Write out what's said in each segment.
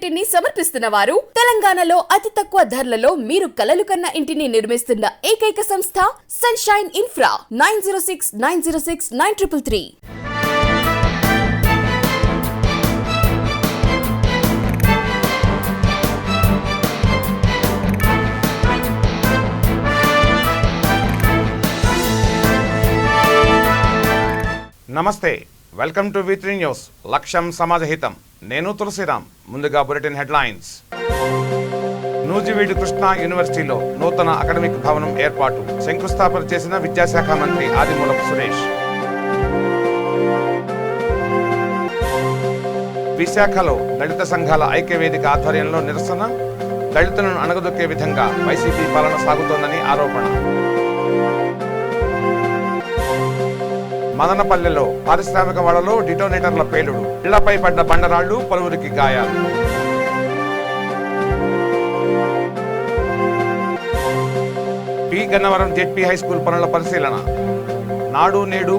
ఇంటిని సమర్పిస్తున్న వారు తెలంగాణలో అతి తక్కువ ధరలలో మీరు కలలు కన్న ఇంటిని నిర్మిస్తున్న ఏకైక సంస్థ సన్షైన్ ఇన్ఫ్రా 9069069333. నమస్తే, వెల్కమ్ టు V3 న్యూస్. లక్ష్యం సమాజహితం. నేను తులసిరామ్. ముందుగా బులెటిన్ హెడ్లైన్స్. నూజివీడు కృష్ణా యూనివర్సిటీలో నూతన అకాడమిక్ భవనం ఏర్పాటు శంకుస్థాపన చేసిన విద్యాశాఖ మంత్రి ఆదిమూలపు సురేష్. విశాఖలో దళిత సంఘాల ఐక్యవేదిక ఆధ్వర్యంలో నిరసన. దళితులను అణగదొక్కే విధంగా వైసీపీ పాలన సాగుతోందని ఆరోపణ. మదనపల్లెలో పారిశ్రామిక వాడలో డిటోనేటర్ల పేలుడు. ఇళ్లపై పడ్డ బండరాళ్లు, పలువురికి గాయాలు. పి గన్నవరం జెడ్పీ హైస్కూల్ పనుల పరిశీలన. నాడు నేడు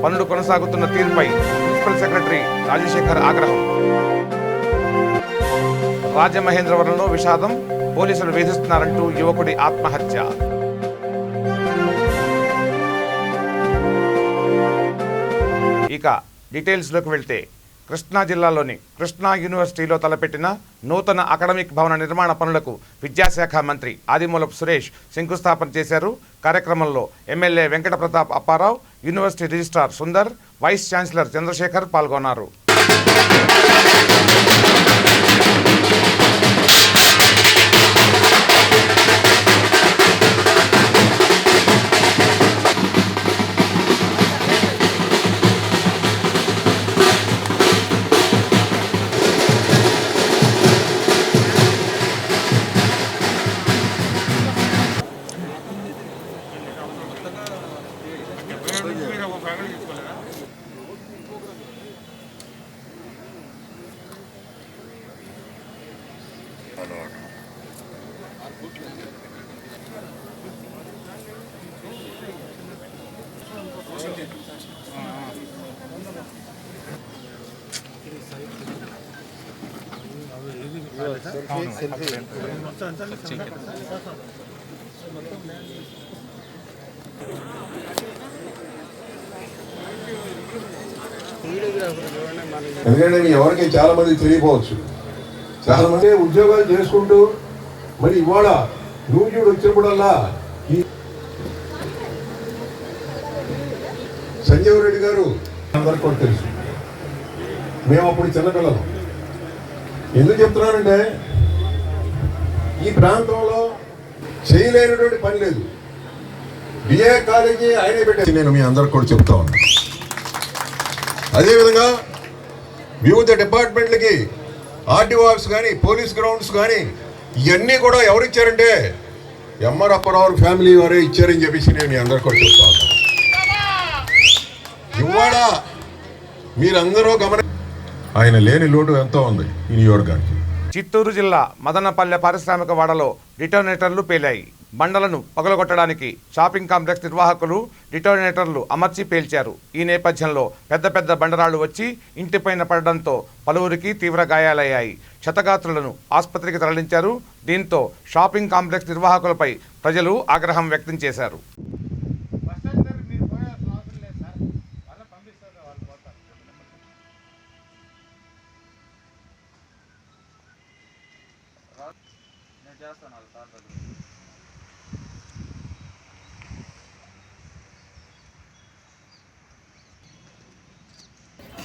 పనులు కొనసాగుతున్న తీరుపై ప్రిన్సిపల్ సెక్రటరీ రాజశేఖర్ ఆగ్రహం. రాజమహేంద్రవరంలో విషాదం. పోలీసులు వేధిస్తున్నారంటూ యువకుడి ఆత్మహత్య. ఇక డీటెయిల్స్లోకి వెళ్తే, కృష్ణా జిల్లాలోని కృష్ణా యూనివర్సిటీలో తలపెట్టిన నూతన అకాడమిక్ భవన నిర్మాణ పనులకు విద్యాశాఖ మంత్రి ఆదిమూలపు సురేష్ శంకుస్థాపన చేశారు. కార్యక్రమంలో MLA Venkata Pratap Apparao, university registrar Sundar, vice chancellor Chandrasekhar పాల్గొన్నారు. ఎందుకంటే ఎవరికి చాలా మంది తెలియపోవచ్చు. చాలా మంది ఉద్యోగాలు చేసుకుంటూ మరి ఇవాళ నూజివీడు వచ్చినప్పుడల్లా ఈ సంజీవ్ రెడ్డి గారు అందరికి కూడా తెలుసు. మేము అప్పుడు చిన్నపిల్లలు. ఎందుకు చెప్తున్నానంటే ఈ ప్రాంతంలో చేయలేనటువంటి పని లేదు. బిఏ కాలేజీ ఆయనే పెట్టారు. నేను మీ అందరికి కూడా చెప్తా ఉన్నా. అదేవిధంగా వివిధ డిపార్ట్మెంట్లకి ఆర్టీఓ ఆఫీస్ కానీ, పోలీస్ గ్రౌండ్స్ కానీ ఇవన్నీ కూడా ఎవరు ఇచ్చారంటే ఎంఆర్ అప్పారావు ఫ్యామిలీ వారే ఇచ్చారని చెప్పేసి నేను మీ అందరికి కూడా చెప్తా ఉన్నాను. ఇవాళ మీరందరూ ఆయన లేని లోటు ఎంతో ఉంది ఈ నియోజకవర్గానికి. చిత్తూరు జిల్లా మదనపల్లె పారిశ్రామిక వాడలో డిటోనేటర్లు పేలాయి. బండలను పగలగొట్టడానికి షాపింగ్ కాంప్లెక్స్ నిర్వాహకులు డిటోనేటర్లు అమర్చి పేల్చారు. ఈ నేపథ్యంలో పెద్ద పెద్ద బండరాళ్లు వచ్చి ఇంటిపైన పడడంతో పలువురికి తీవ్ర గాయాలయ్యాయి. క్షతగాత్రులను ఆసుపత్రికి తరలించారు. దీంతో షాపింగ్ కాంప్లెక్స్ నిర్వాహకులపై ప్రజలు ఆగ్రహం వ్యక్తం చేశారు.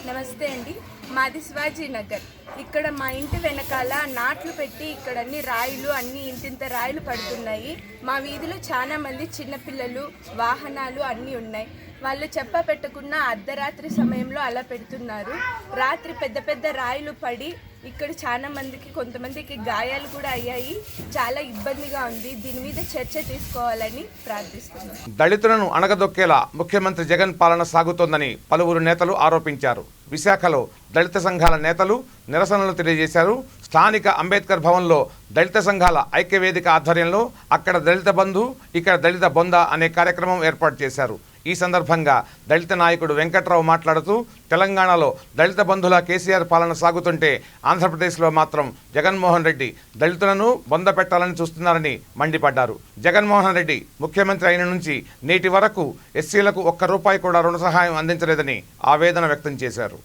నమస్తే అండి, మాది శివాజీ నగర్. ఇక్కడ మా ఇంటి వెనకాల నాట్లు పెట్టి ఇక్కడ అన్ని రాయిలు, అన్ని ఇంతింత రాయిలు పడుతున్నాయి. మా వీధిలో చాలా మంది చిన్నపిల్లలు, వాహనాలు అన్నీ ఉన్నాయి. వాళ్ళు చెప్ప పెట్టకుండా అర్ధరాత్రి సమయంలో అలా పెడుతున్నారు. రాత్రి పెద్ద పెద్ద రాయిలు పడి ఇక్కడ చాలా మందికి, కొంతమందికి గాయాలు కూడా అయ్యాయి. చాలా ఇబ్బందిగా ఉంది. దీని మీద చర్చ తీసుకోవాలని ప్రార్థిస్తున్నాను. దళితులను అణగదొక్కేలా ముఖ్యమంత్రి జగన్ పాలన సాగుతోందని పలువురు నేతలు ఆరోపించారు. విశాఖలో దళిత సంఘాల నేతలు నిరసనలు తెలియజేశారు. స్థానిక అంబేద్కర్ భవన్లో దళిత సంఘాల ఐక్యవేదిక ఆధ్వర్యంలో అక్కడ దళిత బంధు, ఇక్కడ దళిత బొంద అనే కార్యక్రమం ఏర్పాటు చేశారు. ఈ సందర్భంగా దళిత నాయకుడు వెంకట్రావు మాట్లాడుతూ, తెలంగాణలో దళిత బంధుల కేసీఆర్ పాలన సాగుతుంటే ఆంధ్రప్రదేశ్లో మాత్రం జగన్మోహన్ రెడ్డి దళితులను బొంద పెట్టాలని చూస్తున్నారని మండిపడ్డారు. జగన్మోహన్ రెడ్డి ముఖ్యమంత్రి అయిన నుంచి నేటి వరకు ఎస్సీలకు ₹1 కూడా రుణ సహాయం అందించలేదని ఆవేదన వ్యక్తం చేశారు.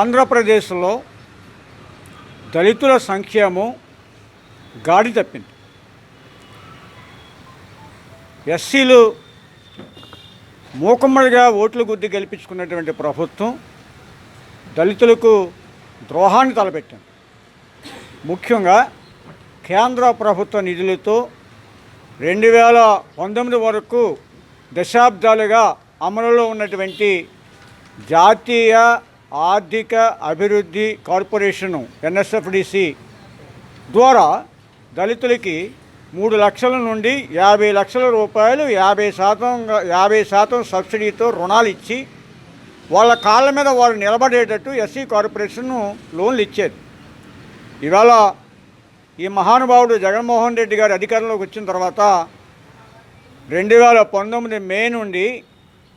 ఆంధ్రప్రదేశ్లో దళితుల సంక్షేమం గాడి తప్పింది. ఎస్సీలు మూకుమ్మడిగా ఓట్లు గుద్ది గెలిపించుకున్నటువంటి ప్రభుత్వం దళితులకు ద్రోహాన్ని తలపెట్టింది. ముఖ్యంగా కేంద్ర ప్రభుత్వ నిధులతో 2019 వరకు దశాబ్దాలుగా అమలులో ఉన్నటువంటి జాతీయ ఆర్థిక అభివృద్ధి కార్పొరేషను NSFDC ద్వారా దళితులకి 3 లక్షల నుండి 50 లక్షల రూపాయలు 50% సబ్సిడీతో రుణాలు ఇచ్చి వాళ్ళ కాళ్ళ మీద వాళ్ళు నిలబడేటట్టు ఎస్సీ కార్పొరేషన్ లోన్లు ఇచ్చేది. ఇవాళ ఈ మహానుభావుడు జగన్మోహన్ రెడ్డి గారు అధికారంలోకి వచ్చిన తర్వాత 2019 మే నుండి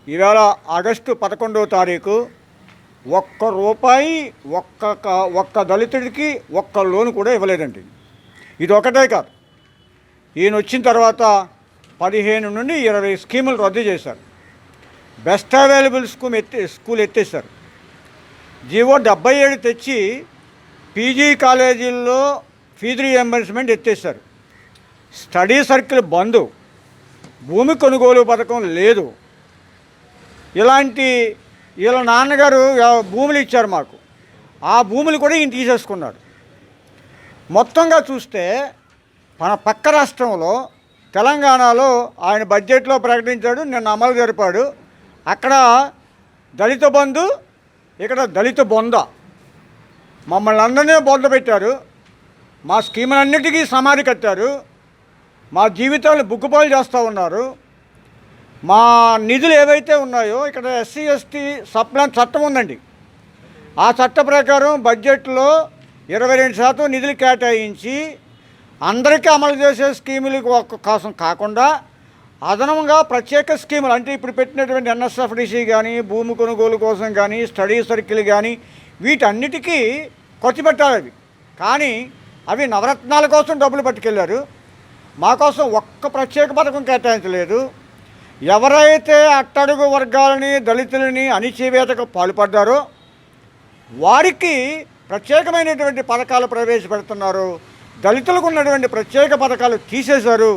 ఇవాళ ఆగస్టు 11వ తారీఖు ఒక్క దళితుడికి ఒక్క లోను కూడా ఇవ్వలేదండి. ఇది ఒకటే కాదు, ఈయన వచ్చిన తర్వాత 15 నుండి 20 స్కీములు రద్దు చేశారు. బెస్ట్ అవైలబుల్ స్కూల్ ఎత్తేసారు. జీవో 77 తెచ్చి పీజీ కాలేజీల్లో ఫీజు రీఎంబర్స్మెంట్ ఎత్తేసారు. స్టడీ సర్కిల్ బంద్, భూమి కొనుగోలు పథకం లేదు. ఇలాంటి వీళ్ళ నాన్నగారు భూములు ఇచ్చారు మాకు, ఆ భూములు కూడా ఈయన తీసేసుకున్నాడు. మొత్తంగా చూస్తే మన పక్క రాష్ట్రంలో తెలంగాణలో ఆయన బడ్జెట్లో ప్రకటించాడు, నిన్న అమలు జరిపాడు. అక్కడ దళిత బంధు, ఇక్కడ దళిత బొంద. మమ్మల్ని అందరినీ బొంద పెట్టారు. మా స్కీములన్నిటికీ సమాధి కట్టారు. మా జీవితాలను బుగ్గుపాలు చేస్తూ ఉన్నారు. మా నిధులు ఏవైతే ఉన్నాయో, ఇక్కడ ఎస్సీ ఎస్టీ సప్లాన్ చట్టం ఉందండి. ఆ చట్ట ప్రకారం బడ్జెట్లో 22% నిధులు కేటాయించి అందరికీ అమలు చేసే స్కీముల కోసం కాకుండా అదనంగా ప్రత్యేక స్కీములు, అంటే ఇప్పుడు పెట్టినటువంటి NSFDC కానీ, భూమి కొనుగోలు కోసం కానీ, స్టడీ సర్కిల్ కానీ, వీటన్నిటికీ ఖర్చు పెట్టాలి అవి. కానీ అవి నవరత్నాల కోసం డబ్బులు పట్టుకెళ్ళారు. మా కోసం ఒక్క ప్రత్యేక పథకం కేటాయించలేదు. ఎవరైతే అట్టడుగు వర్గాలని, దళితులని అణిచివేతకు పాల్పడ్డారో వారికి ప్రత్యేకమైనటువంటి పథకాలు ప్రవేశపెడుతున్నారు. దళితులకు ఉన్నటువంటి ప్రత్యేక పథకాలు తీసేశారు.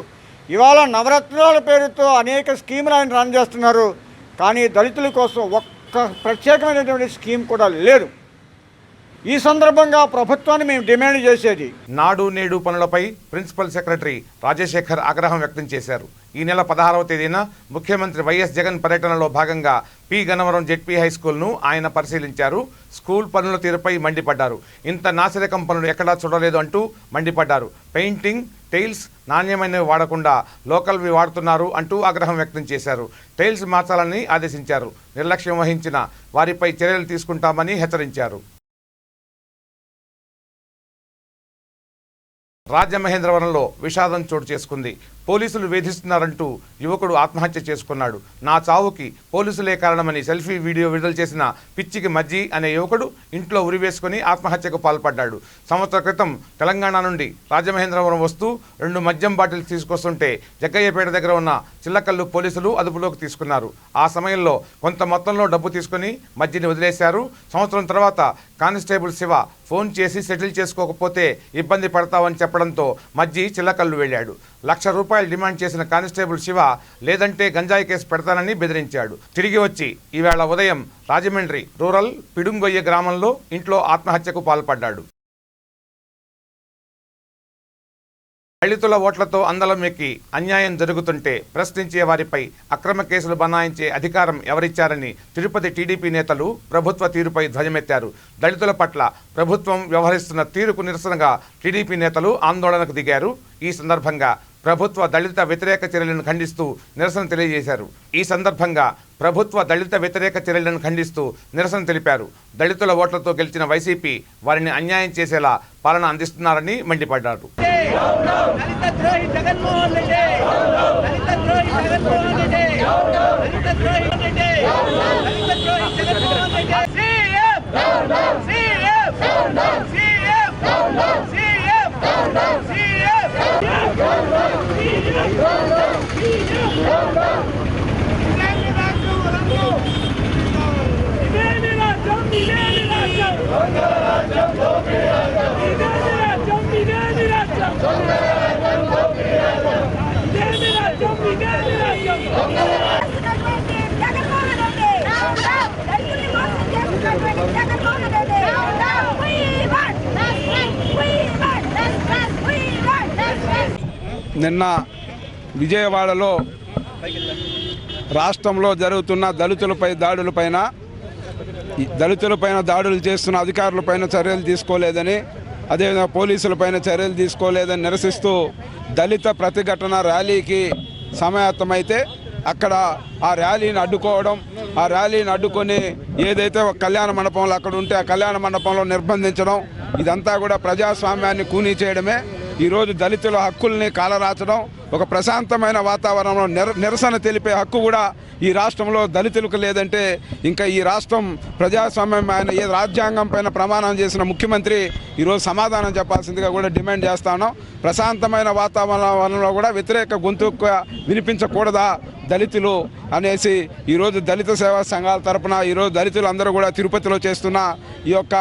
ఇవాళ నవరత్నాల పేరుతో అనేక స్కీములు ఆయన రన్ చేస్తున్నారు. కానీ దళితుల కోసం ఒక్క ప్రత్యేకమైనటువంటి స్కీమ్ కూడా లేదు. ఈ సందర్భంగా ప్రభుత్వాన్ని మేము డిమాండ్ చేసేది, నాడు నేడు పనులపై ప్రిన్సిపల్ సెక్రటరీ రాజశేఖర్ ఆగ్రహం వ్యక్తం చేశారు. ఈ నెల 16వ తేదీన ముఖ్యమంత్రి వైఎస్ జగన్ పర్యటనలో భాగంగా పి గన్నవరం జెడ్పీ హై స్కూల్ను ఆయన పరిశీలించారు. స్కూల్ పనుల తీరుపై మండిపడ్డారు. ఇంత నాసిరకం పనులు ఎక్కడా చూడలేదు అంటూ మండిపడ్డారు. పెయింటింగ్, టైల్స్ నాణ్యమైనవి వాడకుండా లోకల్వి వాడుతున్నారు అంటూ ఆగ్రహం వ్యక్తం చేశారు. టైల్స్ మార్చాలని ఆదేశించారు. నిర్లక్ష్యం వహించిన వారిపై చర్యలు తీసుకుంటామని హెచ్చరించారు. రాజమహేంద్రవరంలో విషాదం చోటు చేసుకుంది. పోలీసులు వేధిస్తున్నారంటూ యువకుడు ఆత్మహత్య చేసుకున్నాడు. నా చావుకి పోలీసులే కారణమని సెల్ఫీ వీడియో విడుదల చేసిన పిచ్చికి మజ్జి అనే యువకుడు ఇంట్లో ఉరివేసుకుని ఆత్మహత్యకు పాల్పడ్డాడు. సంవత్సర క్రితం తెలంగాణ నుండి రాజమహేంద్రవరం వస్తూ 2 మద్యం బాటిల్స్ తీసుకొస్తుంటే జగ్గయ్యపేట దగ్గర ఉన్న చిల్లకల్లు పోలీసులు అదుపులోకి తీసుకున్నారు. ఆ సమయంలో కొంత మొత్తంలో డబ్బు తీసుకుని మజ్జిని వదిలేశారు. సంవత్సరం తర్వాత కానిస్టేబుల్ శివ ఫోన్ చేసి సెటిల్ చేసుకోకపోతే ఇబ్బంది పడతావని చెప్పడంతో మజ్జి చిల్లకల్లు వెళ్ళాడు. ₹1,00,000 డిమాండ్ చేసిన కానిస్టేబుల్ శివ లేదంటే గంజాయి కేసు పెడతానని బెదిరించాడు. తిరిగి వచ్చి ఈవేళ ఉదయం రాజమండ్రి రూరల్ పిడుంగొయ్య గ్రామంలో ఇంట్లో ఆత్మహత్యకు పాల్పడ్డాడు. దళితుల ఓట్లతో అందలం ఎక్కి అన్యాయం జరుగుతుంటే ప్రశ్నించే వారిపై అక్రమ కేసులు బనాయించే అధికారం ఎవరిచ్చారని తిరుపతి టీడీపీ నేతలు ప్రభుత్వ తీరుపై ధ్వజమెత్తారు. దళితుల పట్ల ప్రభుత్వం వ్యవహరిస్తున్న తీరుకు నిరసనగా టీడీపీ నేతలు ఆందోళనకు దిగారు. ఈ సందర్భంగా ప్రభుత్వ దళిత వ్యతిరేక చర్యలను ఖండిస్తూ నిరసన తెలియజేశారు. ఈ సందర్భంగా ప్రభుత్వ దళిత వ్యతిరేక చర్యలను ఖండిస్తూ నిరసన తెలిపారు. దళితుల ఓట్లతో గెలిచిన వైసీపీ వారిని అన్యాయం చేసేలా పాలన అందిస్తున్నారని మండిపడ్డారు. నిన్న విజయవాడలో రాష్ట్రంలో జరుగుతున్న దళితులపైన దాడులు చేస్తున్న అధికారులపైన చర్యలు తీసుకోలేదని, అదేవిధంగా పోలీసులపైన చర్యలు తీసుకోలేదని నిరసిస్తూ దళిత ప్రతిఘటన ర్యాలీకి సమాయత్తమైతే అక్కడ ఆ ర్యాలీని అడ్డుకోవడం, ఆ ర్యాలీని అడ్డుకొని ఏదైతే ఒక కళ్యాణ మండపంలో అక్కడ ఉంటే ఆ కళ్యాణ మండపంలో నిర్బంధించడం, ఇదంతా కూడా ప్రజాస్వామ్యాన్ని కూనీ చేయడమే. ఈరోజు దళితుల హక్కుల్ని కాలరాచడం, ఒక ప్రశాంతమైన వాతావరణంలో నిరసన తెలిపే హక్కు కూడా ఈ రాష్ట్రంలో దళితులకు లేదంటే ఇంకా ఈ రాష్ట్రం ప్రజాస్వామ్యమైన ఏ రాజ్యాంగం పైన ప్రమాణం చేసిన ముఖ్యమంత్రి ఈరోజు సమాధానం చెప్పాల్సిందిగా కూడా డిమాండ్ చేస్తాను. ప్రశాంతమైన వాతావరణంలో కూడా వ్యతిరేక గొంతు వినిపించకూడదా దళితులు అనేసి ఈరోజు దళిత సేవా సంఘాల తరపున ఈరోజు దళితులు అందరూ కూడా తిరుపతిలో చేస్తున్న ఈ యొక్క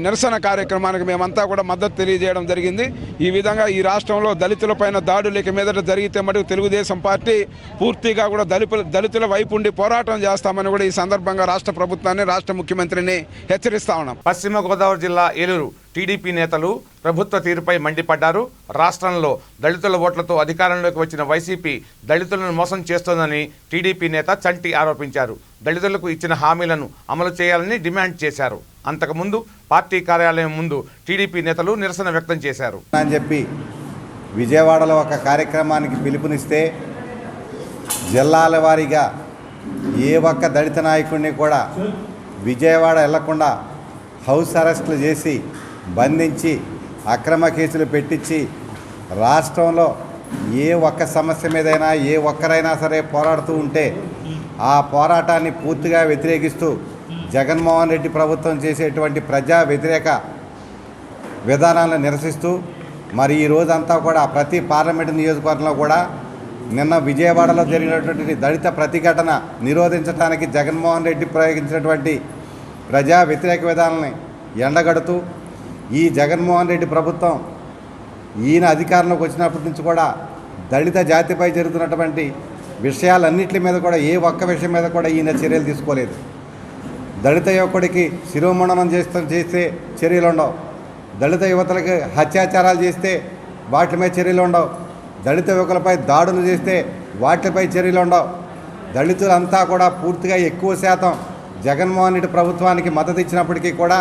నిరసన కార్యక్రమానికి మేమంతా కూడా మద్దతు తెలియజేయడం జరిగింది. ఈ విధంగా ఈ రాష్ట్రంలో దళితులపైన దాడులకి మీదట జరిగితే మటుకు తెలుగుదేశం పార్టీ పూర్తిగా కూడా దళితుల వైపు ఉండి పోరాటం చేస్తామని కూడా ఈ సందర్భంగా రాష్ట్ర ప్రభుత్వాన్ని, రాష్ట్ర ముఖ్యమంత్రిని హెచ్చరిస్తా ఉన్నాం. పశ్చిమ గోదావరి జిల్లా ఏలూరు టీడీపీ నేతలు ప్రభుత్వ తీరుపై మండిపడ్డారు. రాష్ట్రంలో దళితుల ఓట్లతో అధికారంలోకి వచ్చిన వైసీపీ దళితులను మోసం చేస్తోందని టీడీపీ నేత చంటి ఆరోపించారు. దళితులకు ఇచ్చిన హామీలను అమలు చేయాలని డిమాండ్ చేశారు. అంతకుముందు పార్టీ కార్యాలయం ముందు టీడీపీ నేతలు నిరసన వ్యక్తం చేశారు అని చెప్పి విజయవాడలో ఒక కార్యక్రమానికి పిలుపునిస్తే జిల్లాల వారీగా ఏ ఒక్క దళిత నాయకుడిని కూడా విజయవాడ వెళ్లకుండా హౌస్ అరెస్టులు చేసి బంధించి అక్రమ కేసులు పెట్టించి రాష్ట్రంలో ఏ ఒక్క సమస్య మీదైనా ఏ ఒక్కరైనా సరే పోరాడుతూ ఉంటే ఆ పోరాటాన్ని పూర్తిగా వ్యతిరేకిస్తూ జగన్మోహన్ రెడ్డి ప్రభుత్వం చేసేటువంటి ప్రజా వ్యతిరేక విధానాలను నిరసిస్తూ మరి ఈ రోజంతా కూడా ప్రతి పార్లమెంటు నియోజకవర్గంలో కూడా నిన్న విజయవాడలో జరిగినటువంటి దళిత ప్రతిఘటన నిరోధించడానికి జగన్మోహన్ రెడ్డి ప్రయోగించినటువంటి ప్రజా వ్యతిరేక విధానాన్ని ఎండగడుతూ ఈ జగన్మోహన్ రెడ్డి ప్రభుత్వం ఈయన అధికారంలోకి వచ్చినప్పటి నుంచి కూడా దళిత జాతిపై జరుగుతున్నటువంటి విషయాలన్నింటి మీద కూడా ఏ ఒక్క విషయం మీద కూడా ఈయన చర్యలు తీసుకోలేదు. దళిత యువకుడికి శిరోమండనం చేస్తే చర్యలు ఉండవు, దళిత యువతలకి అత్యాచారాలు చేస్తే వాటి మీద చర్యలు ఉండవు, దళిత యువకులపై దాడులు చేస్తే వాటిపై చర్యలు ఉండవు. దళితులంతా కూడా పూర్తిగా ఎక్కువ శాతం జగన్మోహన్ రెడ్డి ప్రభుత్వానికి మద్దతు ఇచ్చినప్పటికీ కూడా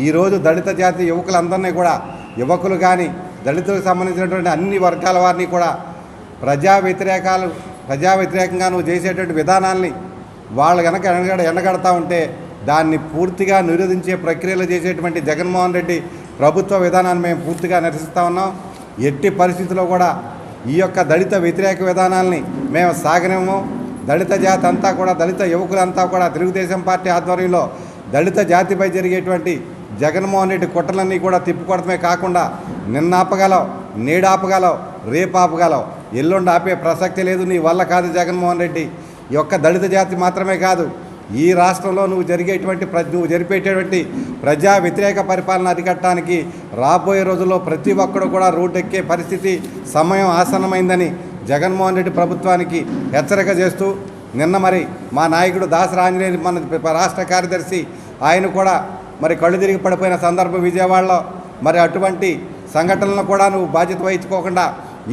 ఈరోజు దళిత జాతి యువకులందరినీ కూడా, యువకులు కానీ దళితులకు సంబంధించినటువంటి అన్ని వర్గాల వారిని కూడా ప్రజా వ్యతిరేకంగా నువ్వు చేసేటువంటి విధానాల్ని వాళ్ళు కనుక ఎండగడతా ఉంటే దాన్ని పూర్తిగా నిరోధించే ప్రక్రియలు చేసేటువంటి జగన్మోహన్ రెడ్డి ప్రభుత్వ విధానాన్ని మేము పూర్తిగా నిరసిస్తూ ఉన్నాం. ఎట్టి పరిస్థితుల్లో కూడా ఈ యొక్క దళిత వ్యతిరేక విధానాల్ని మేము సాగనేమో. దళిత జాతి అంతా కూడా, దళిత యువకులంతా కూడా తెలుగుదేశం పార్టీ ఆధ్వర్యంలో దళిత జాతిపై జరిగేటువంటి జగన్మోహన్ రెడ్డి కుట్రలన్నీ కూడా తిప్పుకోవడమే కాకుండా నిన్న ఆపగలవు, నేడు ఆపగలవు, రేపు ఆపగలవు, ఎల్లుండి ఆపే ప్రసక్తి లేదు. నీ వల్ల కాదు జగన్మోహన్ రెడ్డి. ఈ యొక్క దళిత జాతి మాత్రమే కాదు, ఈ రాష్ట్రంలో నువ్వు జరిపేటటువంటి ప్రజా వ్యతిరేక పరిపాలన అరికట్టడానికి రాబోయే రోజుల్లో ప్రతి ఒక్కరు కూడా రోడ్డెక్కే పరిస్థితి సమయం ఆసన్నమైందని జగన్మోహన్ రెడ్డి ప్రభుత్వానికి హెచ్చరిక చేస్తూ నిన్న మరి మా నాయకుడు దాసరి ఆంజనేయులు మన రాష్ట్ర కార్యదర్శి ఆయన కూడా మరి కళ్ళు తిరిగి పడిపోయిన సందర్భం విజయవాడలో మరి అటువంటి సంఘటనలను కూడా నువ్వు బాధ్యత వహించుకోకుండా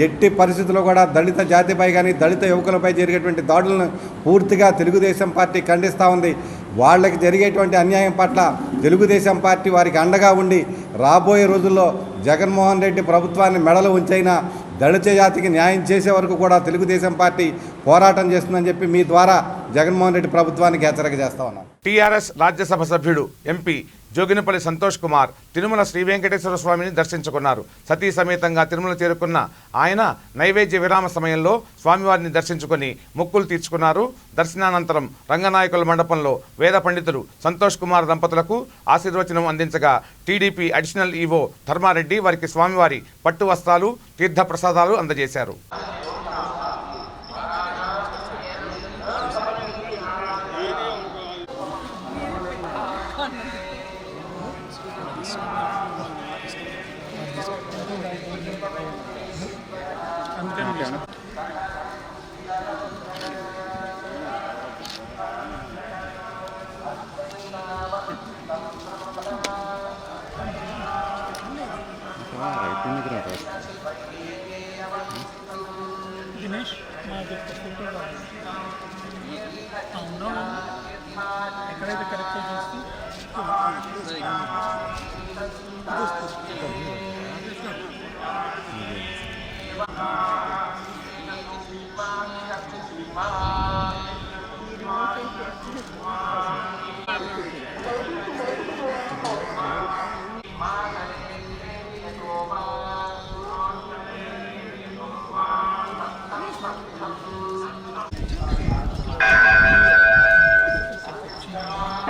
ఎట్టి పరిస్థితుల్లో కూడా దళిత జాతిపై కానీ దళిత యువకులపై జరిగేటువంటి దాడులను పూర్తిగా తెలుగుదేశం పార్టీ ఖండిస్తూ ఉంది. వాళ్ళకి జరిగేటువంటి అన్యాయం పట్ల తెలుగుదేశం పార్టీ వారికి అండగా ఉండి రాబోయే రోజుల్లో జగన్మోహన్ రెడ్డి ప్రభుత్వాన్ని మెడలు ఉంచైనా దళిత జాతికి న్యాయం చేసే వరకు కూడా తెలుగుదేశం పార్టీ పోరాటం చేస్తుందని చెప్పి మీ ద్వారా జగన్మోహన్ రెడ్డి ప్రభుత్వానికి హెచ్చరిక చేస్తా ఉన్నాం. టీఆర్ఎస్ రాజ్యసభ సభ్యుడు ఎంపీ జోగినపల్లి సంతోష్ కుమార్ తిరుమల శ్రీ వెంకటేశ్వర స్వామిని దర్శించుకున్నారు. సతీ సమేతంగా తిరుమల చేరుకున్న ఆయన నైవేద్య విరామ సమయంలో స్వామివారిని దర్శించుకొని మొక్కులు తీర్చుకున్నారు. దర్శనానంతరం రంగనాయకుల మండపంలో వేద పండితులు సంతోష్ కుమార్ దంపతులకు ఆశీర్వచనం అందించగా టీడీపీ అడిషనల్ ఈవో ధర్మారెడ్డి వారికి స్వామివారి పట్టు వస్త్రాలు తీర్థ ప్రసాదాలు అందజేశారు. దినేష్ ఎక్కడైతే కరెక్ట్ చేస్తే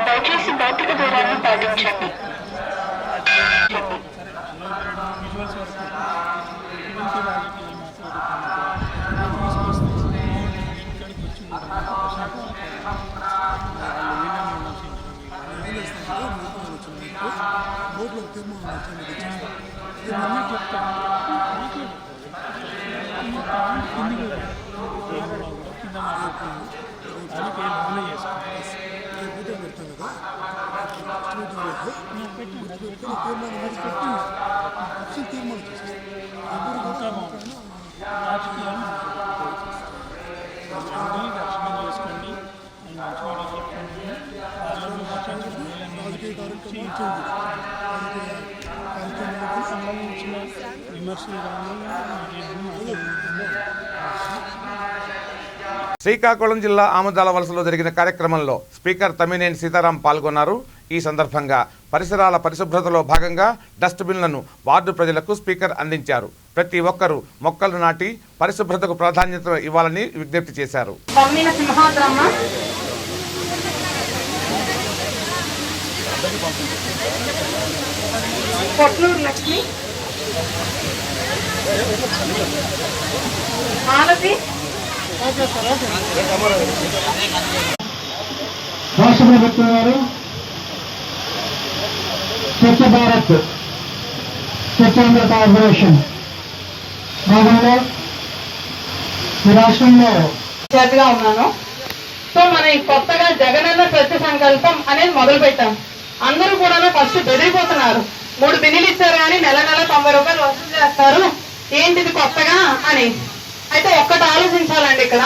దయచేసి భౌతిక దూరాన్ని పాటించండి. విజువల్స్ వరకు సంబంధించిన విమర్శలు శ్రీకాకుళం జిల్లా ఆమదాల వలసలో జరిగిన కార్యక్రమంలో స్పీకర్ తమ్మినేని సీతారాం పాల్గొన్నారు. ఈ సందర్భంగా పరిసరాల పరిశుభ్రతలో భాగంగా డస్ట్బిన్లను వార్డు ప్రజలకు స్పీకర్ అందించారు. ప్రతి ఒక్కరూ మొక్కలు నాటి పరిశుభ్రతకు ప్రాధాన్యత ఇవ్వాలని విజ్ఞప్తి చేశారు. రాష్ట్ర ప్రభుత్వం వారు స్వచ్ఛ భారత్ స్వచ్ఛంద కార్పొరేషన్ భాగంలో ఈ రాష్ట్రంలో చేతిగా ఉన్నాను. సో మన కొత్తగా జగనన్న స్వచ్ఛ సంకల్పం అనేది మొదలు పెట్టాం. అందరూ కూడా ఫస్ట్ బెదిరిపోతున్నారు. 3 బిల్లులు ఇచ్చారు కానీ నెల 90 రూపాయలు వసూలు చేస్తారు, ఏంటిది కొత్తగా అని. అయితే ఒక్కటి ఆలోచించాలండి, ఇక్కడ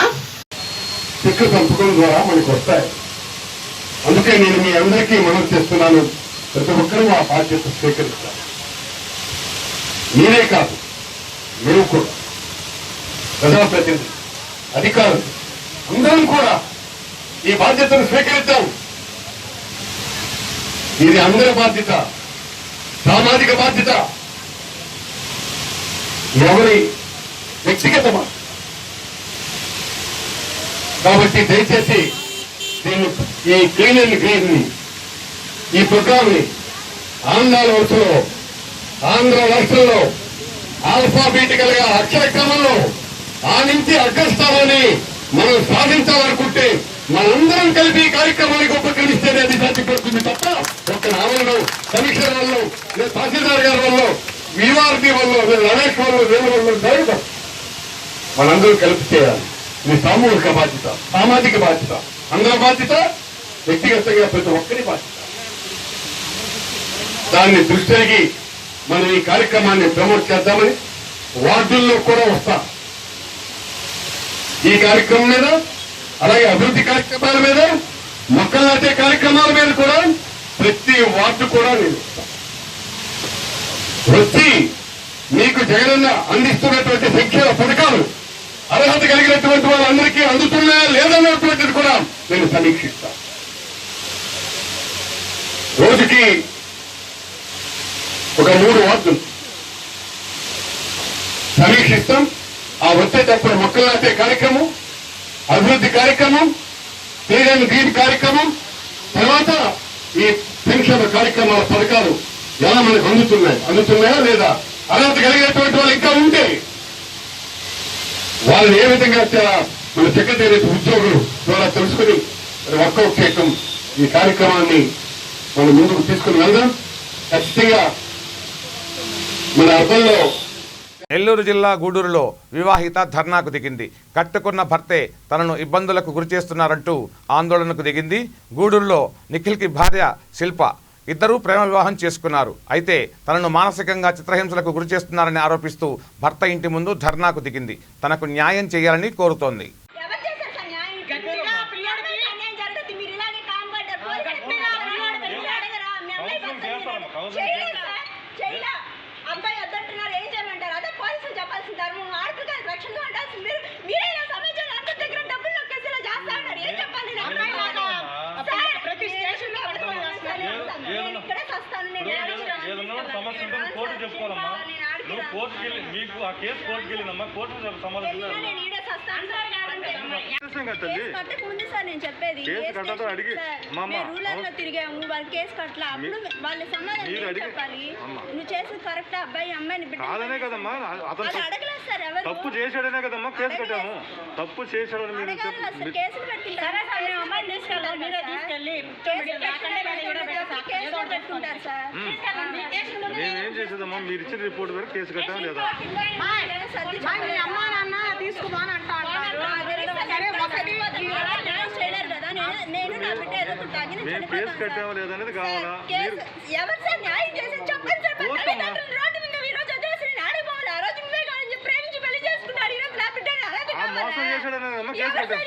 చెక్కు సంపకం ద్వారా మనకు వస్తాయి. అందుకే నేను మీ అందరికీ మనం చేస్తున్నాను, ప్రతి ఒక్కరూ ఆ బాధ్యత స్వీకరిస్తారు. మీరే కాదు, మేము కూడా, ప్రజాప్రతినిధులు, అధికారులు అందరం కూడా ఈ బాధ్యతను స్వీకరిద్దాం. ఇది అందరి బాధ్యత, సామాజిక బాధ్యత, ఎవరి వ్యక్తిగత బాధ్యత. కాబట్టి దయచేసి దీన్ని, ఈ క్లీన్ అండ్ గ్రీన్ ని, ఈ ప్రోగ్రామ్ ని ఆంధ్ర రాష్ట్రంలో ఆల్ఫాబెటికల్ గా అక్షర క్రమంలో ఆ నుంచి అగ్రస్థానాన్ని మనం సాధించాలనుకుంటే మనందరం కలిపి ఈ కార్యక్రమానికి ఉపకరిస్తేనే అది సాధ్యపడుతుంది తప్ప ఒక్క నా వల్ల, కమిషనర్ వల్ల, లేదా తహసీల్దార్ గారి వల్ల, వీఆర్పీ వల్ల, లేదా రమేష్ వల్ల, వేరే వల్ల జరగదు. మనందరూ కలిపి చేయాలి. ఇది సామూహిక బాధ్యత, సామాజిక బాధ్యత, అందరి బాధ్యత, వ్యక్తిగతంగా ప్రతి ఒక్కరి బాధ్యత. దాన్ని దృష్టికి మనం ఈ కార్యక్రమాన్ని ప్రమోట్ చేద్దామని వార్డుల్లో కూడా వస్తాం. ఈ కార్యక్రమం మీద, అలాగే అభివృద్ధి కార్యక్రమాల మీద, మొక్కలు నాటే కార్యక్రమాల మీద కూడా ప్రతి వార్డు కూడా నేను వచ్చి మీకు జగనన్న అందిస్తున్నటువంటి సంక్షేమ పథకాలు అర్హత కలిగినటువంటి వాళ్ళందరికీ అందుతున్నాయా లేదన్నటువంటిది కూడా నేను సమీక్షిస్తా. రోజుకి ఒక 3 వార్డులు సమీక్షిస్తాం. ఆ వచ్చేటప్పుడు మొక్కలు నాటే కార్యక్రమం, అభివృద్ధి కార్యక్రమం, క్లీన్ గ్రీన్ కార్యక్రమం, తర్వాత ఈ పెన్షన్ కార్యక్రమాల పథకాలు ఎలా మనకు అందుతున్నాయా లేదా, అర్హత కలిగేటువంటి వాళ్ళు ఇంకా ఉంటే వాళ్ళని ఏ విధంగా మన సెక్రటేరియట్ ఉద్యోగులు ద్వారా తెలుసుకుని వర్కౌట్ చేయటం, ఈ కార్యక్రమాన్ని మనం ముందుకు తీసుకుని వెళ్దాం. ఖచ్చితంగా మన అర్థంలో నెల్లూరు జిల్లా గూడూరులో వివాహిత ధర్నాకు దిగింది. కట్టుకున్న భర్తే తనను ఇబ్బందులకు గురిచేస్తున్నారంటూ ఆందోళనకు దిగింది. గూడూరులో నిఖిల్కి భార్య శిల్ప ఇద్దరూ ప్రేమ వివాహం చేసుకున్నారు. అయితే తనను మానసికంగా చిత్రహింసలకు గురిచేస్తున్నారని ఆరోపిస్తూ భర్త ఇంటి ముందు ధర్నాకు దిగింది. తనకు న్యాయం చేయాలని కోరుతోంది. అబ్బాయి వద్దంటున్నారు, ఏం చేయమంటారు? అదే పోలీసులు చెప్పాల్సిన ధర్మం. ఆడపిల్ల రక్షణగా ఉండాల్సింది మీరు. మీరే సమాజంలో అందరి దగ్గర డబ్బులు నొక్కేసేలా చేస్తా ఉన్నారు. ఏం చెప్పాలి? ప్రతి స్టేషన్ లో ఇక్కడే వస్తాను. కోర్టు చెప్పుకోవాలమ్మా. నువ్వు కోర్టుకి వెళ్ళి మీకు ఆ కేసు కోర్టుకి వెళ్ళినమ్మా, కోర్టు సమాధానం ముందు సార్ నేను చెప్పేది రూలర్ లో తిరిగాము, వాళ్ళు కేసు కట్టలా. అప్పుడు వాళ్ళు సమాధానం చెప్పాలి. నువ్వు చేసేది కరెక్ట్, అబ్బాయి అమ్మాయిని కాదనే కదమ్మా. అతను అడగలేదు సార్, ఎవరు తప్పు చేశాడనే కదమ్మా కేసు కట్టాము. తప్పు చేశాడని కేసులు పెట్టింటారు సార్. నేనేం చేసేదమ్మా, మీరు ఇచ్చిన రిపోర్ట్ వరకు కేసు కట్టాము లేదా? అమ్మా నాన్న తీసుకోమని అంటారు. మేము కేసు కట్టామా లేదా అనేది కావాలా? ఎవరు సార్ న్యాయం చేసి చెప్పండి సార్. రోడ్డు మీద ఈ రోజు వదిలేసి ఆడిపోవాలి. ఆ రోజు నువ్వే కానీ ప్రేమించి పెళ్లి చేసుకున్నాడు. ఈ రోజు నా బిడ్డ మోసం చేశాడనే కేసు కట్టాము.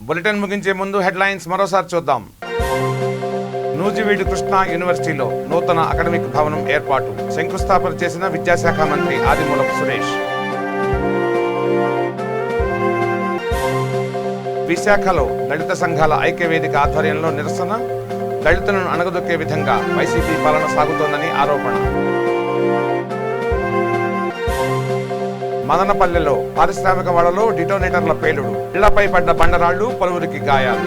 బులెటిన్ ముగించే ముందు హెడ్లైన్స్ మరోసారి చూద్దాం. నూజివీడు కృష్ణా యూనివర్సిటీలో నూతన అకాడమిక్ భవనం ఏర్పాటు శంకుస్థాపన చేసిన విద్యాశాఖ మంత్రి ఆదిమూలపు సురేష్. విశాఖలో దళిత సంఘాల ఐక్యవేదిక ఆధ్వర్యంలో నిరసన. దళితులను అణగదొక్కే విధంగా వైసీపీ పాలన సాగుతోందని ఆరోపణ. మదనపల్లెలో పారిశ్రామిక వాడలో డిటోనేటర్ల పేలుడు, ఇళ్లపై పడ్డ బండరాళ్లు, పలువురికి గాయాలు.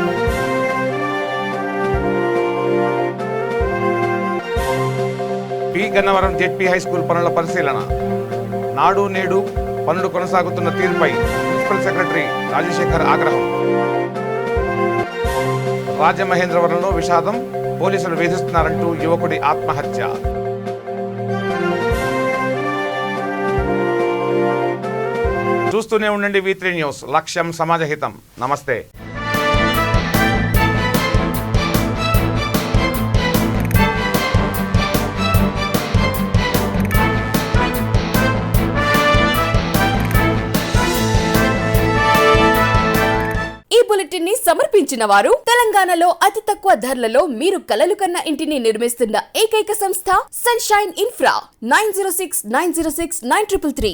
పి గన్నవరం జెడ్పీ హైస్కూల్ పనుల పరిశీలన. నాడు నేడు పనులు కొనసాగుతున్న తీరుపై ప్రిన్సిపల్ సెక్రటరీ రాజశేఖర్ ఆగ్రహం. రాజమహేంద్రవరంలో విషాదం, పోలీసులు వేధిస్తున్నారంటూ యువకుడి ఆత్మహత్య. చూస్తూనే ఉండండి V3 న్యూస్. లక్ష్యం సమాజహితం. నమస్తే. ఈ బులెటిన్ ని సమర్పించిన వారు తెలంగాణలో అతి తక్కువ ధరలలో మీరు కలలు కన్న ఇంటిని నిర్మిస్తున్న ఏకైక సంస్థ సన్షైన్ ఇన్ఫ్రా. 9069069333.